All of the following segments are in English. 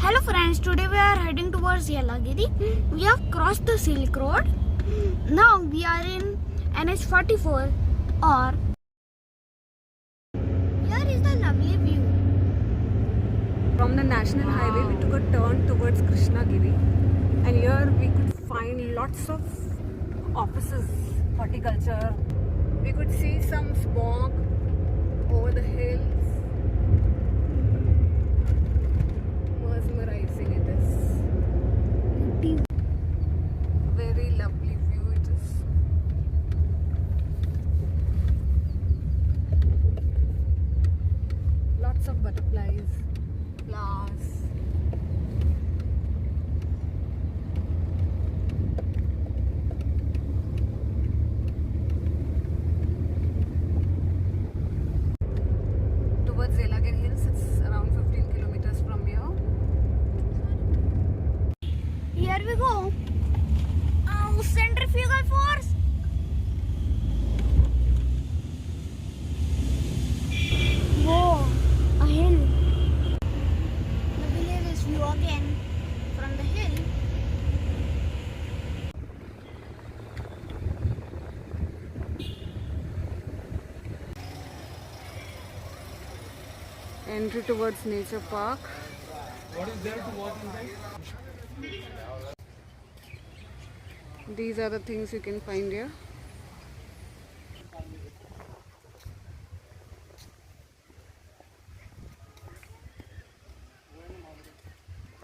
Hello friends, today we are heading towards Yelagiri. We have crossed the Silk Road. Now we are in NH44 or here is the lovely view. From the National Highway, we took a turn towards Krishnagiri, and here we could find lots of offices, horticulture. We could see some smog over the hills. Mesmerizing it is. Very lovely view it is. Lots of butterflies, flowers. Towards Yelagiri Hills, it's around 15 kilometers from here. Here we go. Oh, centrifugal force. Whoa, a hill. The village's view again from the hill. Entry towards Nature Park. What is there to watch inside? These are the things you can find here.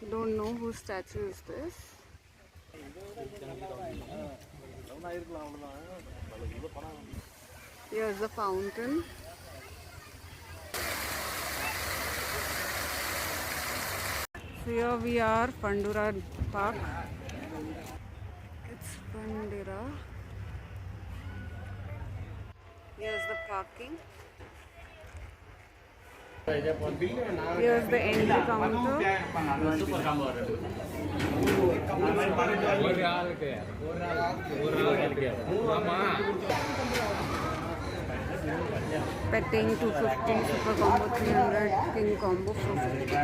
Don't know whose statue is this. Here's the fountain. So here we are, Pandura Park. It's Pandura. Here's the parking. Here's the entry counter. Petting 250, super combo 300, king combo 450.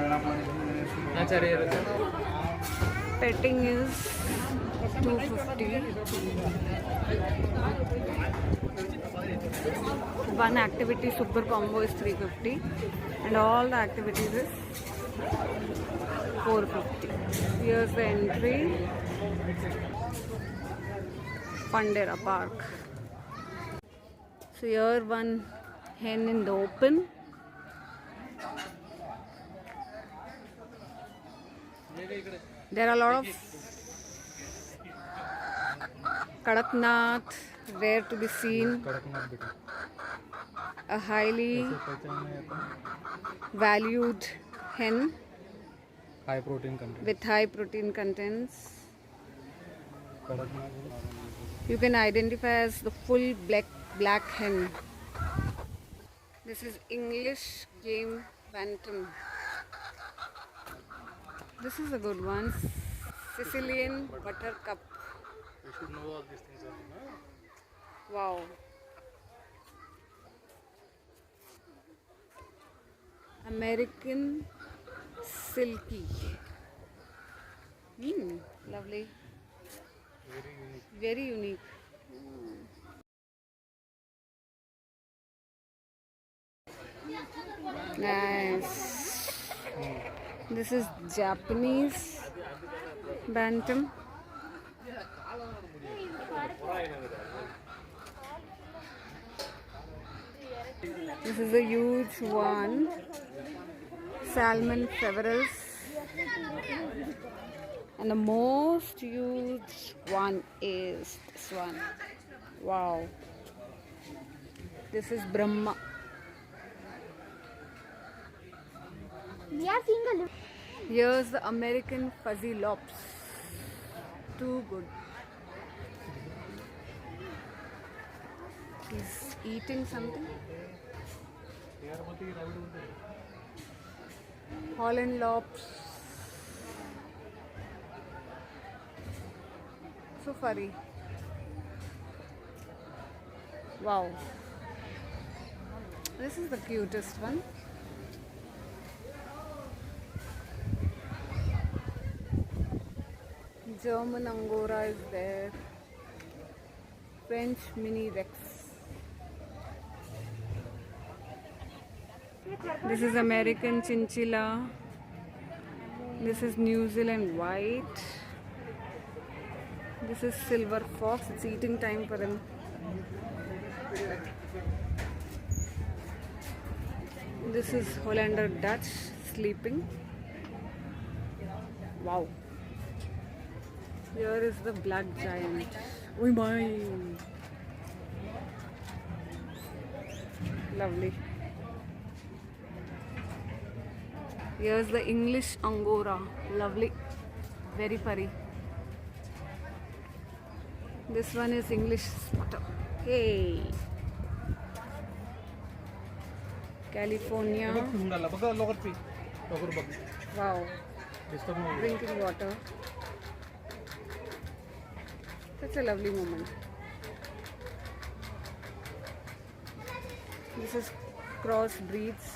Petting is 250. One activity super combo is 350, and all the activities is 450. Here's the entry. Pandera Park. So here one hen in the open. There are a lot of Kadaknath rare to be seen. A highly valued hen High protein content. with high protein contents. You can identify as the full black hen. This is English game bantam. This is a good one. Sicilian buttercup. You should know all these things. Wow. American silky. Lovely. Very unique. Nice. This is Japanese bantam. This is a huge one. Salmon feverels. And the most huge one is this one. Wow. This is Brahma. We are seeing a little. Here's the American fuzzy lops. Too good. He's eating something. Holland lops. So furry. Wow. This is the cutest one. German Angora is there. French Mini Rex. This is American Chinchilla. This is New Zealand White. This is Silver Fox. It's eating time for him. This is Hollander Dutch sleeping. Wow. Here is the black giant. Oh my! Lovely. Here's the English Angora. Lovely. Very furry. This one is English Spotter. Hey! California. Wow. Drinking water. Such a lovely moment. This is cross breeds.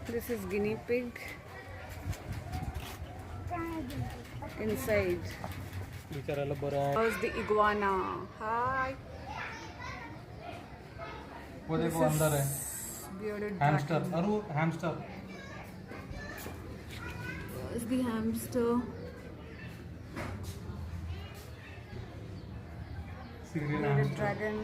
This is guinea pig. Inside. How's the iguana? Hi. This is bearded hamster. dragon. Aru hamster. Here's the hamster. Syrian Bearded hamster. dragon.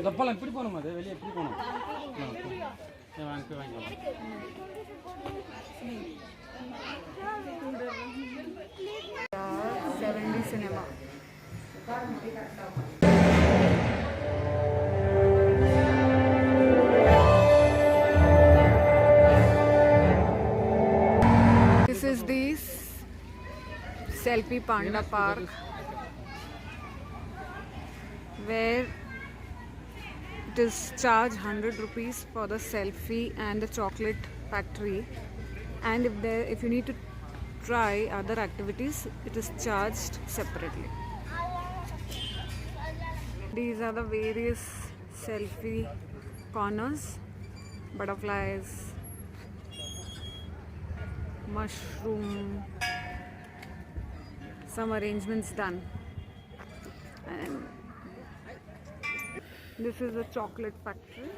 தப்பெல்லாம் எப்படி போகணும் அது வெளியே எப்படி போகணும் வாங்கிக்கலாம் 70 cinema. This is the Selfie Panda Park, where it is charge 100 rupees for the selfie and the chocolate factory, and if you need to try other activities, it is charged separately. These are the various selfie corners: butterflies, mushroom, some arrangements done, and this is a chocolate factory.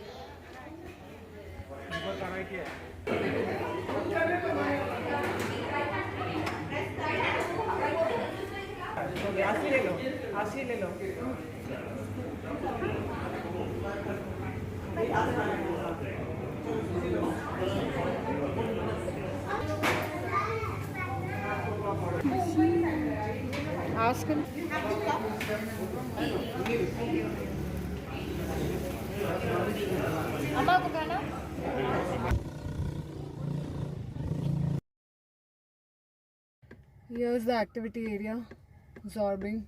Ask him. Here's the activity area. Zorbing.